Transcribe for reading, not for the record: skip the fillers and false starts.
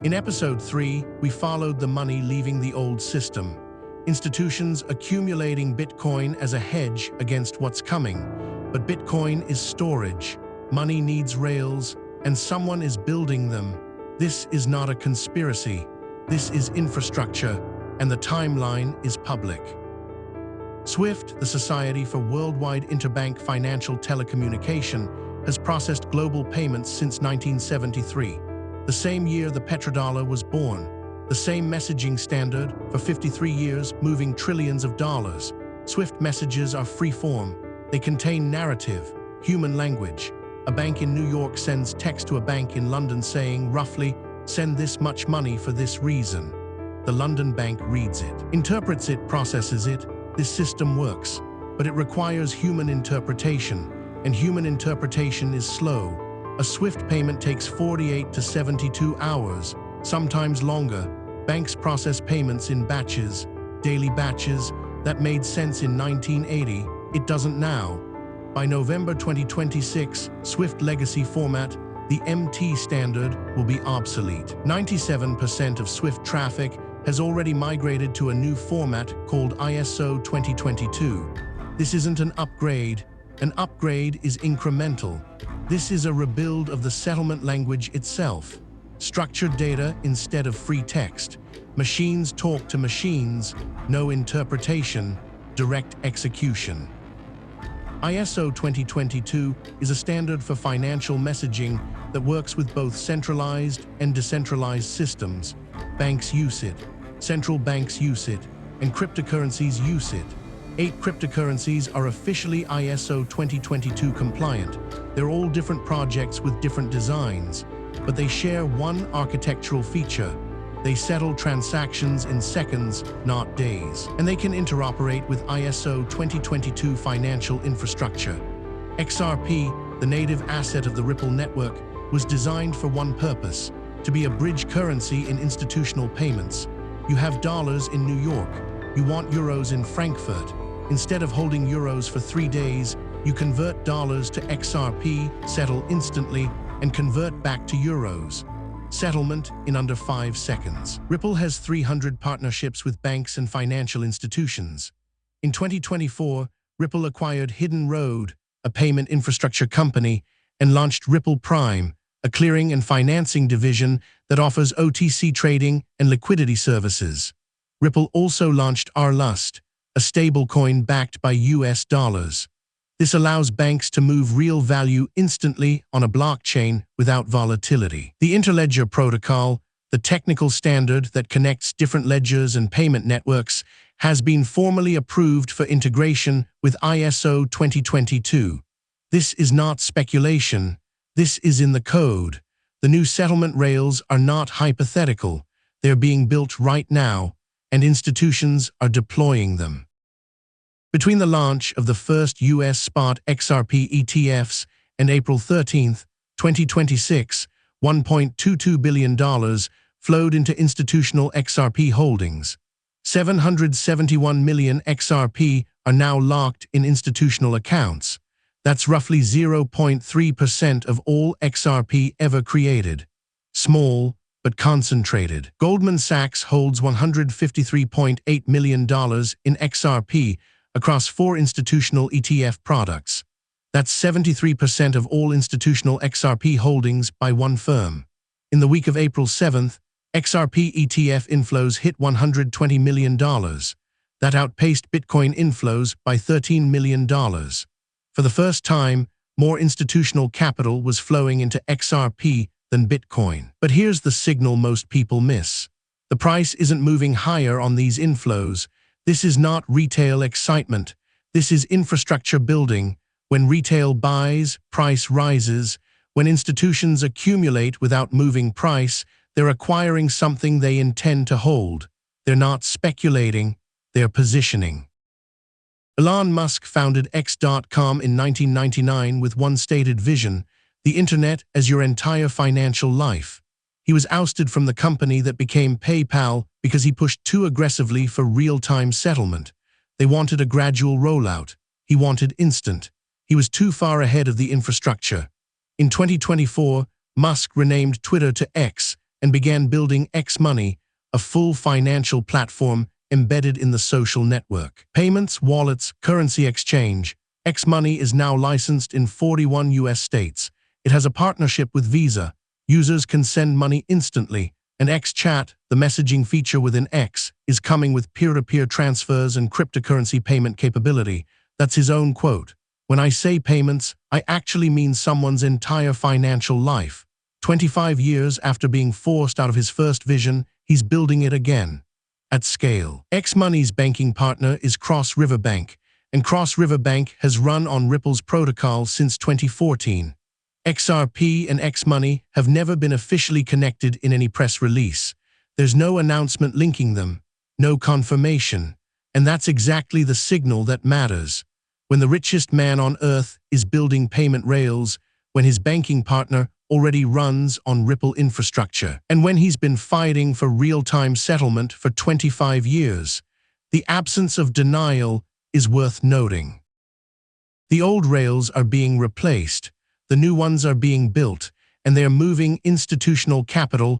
In Episode 3, we followed the money leaving the old system, institutions accumulating Bitcoin as a hedge against what's coming. But Bitcoin is storage, money needs rails, and someone is building them. This is not a conspiracy. This is infrastructure, and the timeline is public. SWIFT, the Society for Worldwide Interbank Financial Telecommunication, has processed global payments since 1973. The same year the petrodollar was born. The same messaging standard for 53 years, moving trillions of dollars. SWIFT messages are free-form. They contain narrative, human language. A bank in New York sends text to a bank in London saying, roughly, send this much money for this reason. The London bank reads it, interprets it, processes it. This system works, but it requires human interpretation, and human interpretation is slow. A SWIFT payment takes 48 to 72 hours, sometimes longer. Banks process payments in batches, daily batches. That made sense in 1980. It doesn't now. By November 2026, SWIFT legacy format, the MT standard, will be obsolete. 97% of SWIFT traffic has already migrated to a new format called ISO 2022. This isn't an upgrade. An upgrade is incremental. This is a rebuild of the settlement language itself. Structured data instead of free text. Machines talk to machines, no interpretation, direct execution. ISO 2022 is a standard for financial messaging that works with both centralized and decentralized systems. Banks use it, central banks use it, and cryptocurrencies use it. 8 cryptocurrencies are officially ISO 2022 compliant. They're all different projects with different designs, but they share one architectural feature. They settle transactions in seconds, not days. And they can interoperate with ISO 2022 financial infrastructure. XRP, the native asset of the Ripple network, was designed for one purpose: to be a bridge currency in institutional payments. You have dollars in New York. You want euros in Frankfurt. Instead of holding euros for 3 days, you convert dollars to XRP, settle instantly, and convert back to euros. Settlement in under 5 seconds. Ripple has 300 partnerships with banks and financial institutions. In 2024, Ripple acquired Hidden Road, a payment infrastructure company, and launched Ripple Prime, a clearing and financing division that offers OTC trading and liquidity services. Ripple also launched RLust, a stablecoin backed by US dollars. This allows banks to move real value instantly on a blockchain without volatility. The Interledger Protocol, the technical standard that connects different ledgers and payment networks, has been formally approved for integration with ISO 2022. This is not speculation. This is in the code. The new settlement rails are not hypothetical. They're being built right now, and institutions are deploying them. Between the launch of the first US spot XRP ETFs and April 13, 2026, $1.22 billion flowed into institutional XRP holdings. 771 million XRP are now locked in institutional accounts. That's roughly 0.3% of all XRP ever created. Small, but concentrated. Goldman Sachs holds $153.8 million in XRP across 4 institutional ETF products. That's 73% of all institutional XRP holdings by one firm. In the week of April 7th, XRP ETF inflows hit $120 million. That outpaced Bitcoin inflows by $13 million. For the first time, more institutional capital was flowing into XRP than Bitcoin. But here's the signal most people miss. The price isn't moving higher on these inflows. This is not retail excitement. This is infrastructure building. When retail buys, price rises. When institutions accumulate without moving price, they're acquiring something they intend to hold. They're not speculating, they're positioning. Elon Musk founded X.com in 1999 with one stated vision: the internet as your entire financial life. He was ousted from the company that became PayPal because he pushed too aggressively for real-time settlement. They wanted a gradual rollout. He wanted instant. He was too far ahead of the infrastructure. In 2024, Musk renamed Twitter to X, and began building X-Money, a full financial platform embedded in the social network. Payments, wallets, currency exchange. X-Money is now licensed in 41 US states. It has a partnership with Visa. Users can send money instantly, and X-Chat, the messaging feature within X, is coming with peer-to-peer transfers and cryptocurrency payment capability. That's his own quote. When I say payments, I actually mean someone's entire financial life. 25 years after being forced out of his first vision, he's building it again. At scale. X-Money's banking partner is Cross River Bank, and Cross River Bank has run on Ripple's protocol since 2014. XRP and X-Money have never been officially connected in any press release. There's no announcement linking them, no confirmation, and that's exactly the signal that matters. When the richest man on Earth is building payment rails, when his banking partner already runs on Ripple infrastructure, and when he's been fighting for real-time settlement for 25 years, the absence of denial is worth noting. The old rails are being replaced, the new ones are being built, and they are moving institutional capital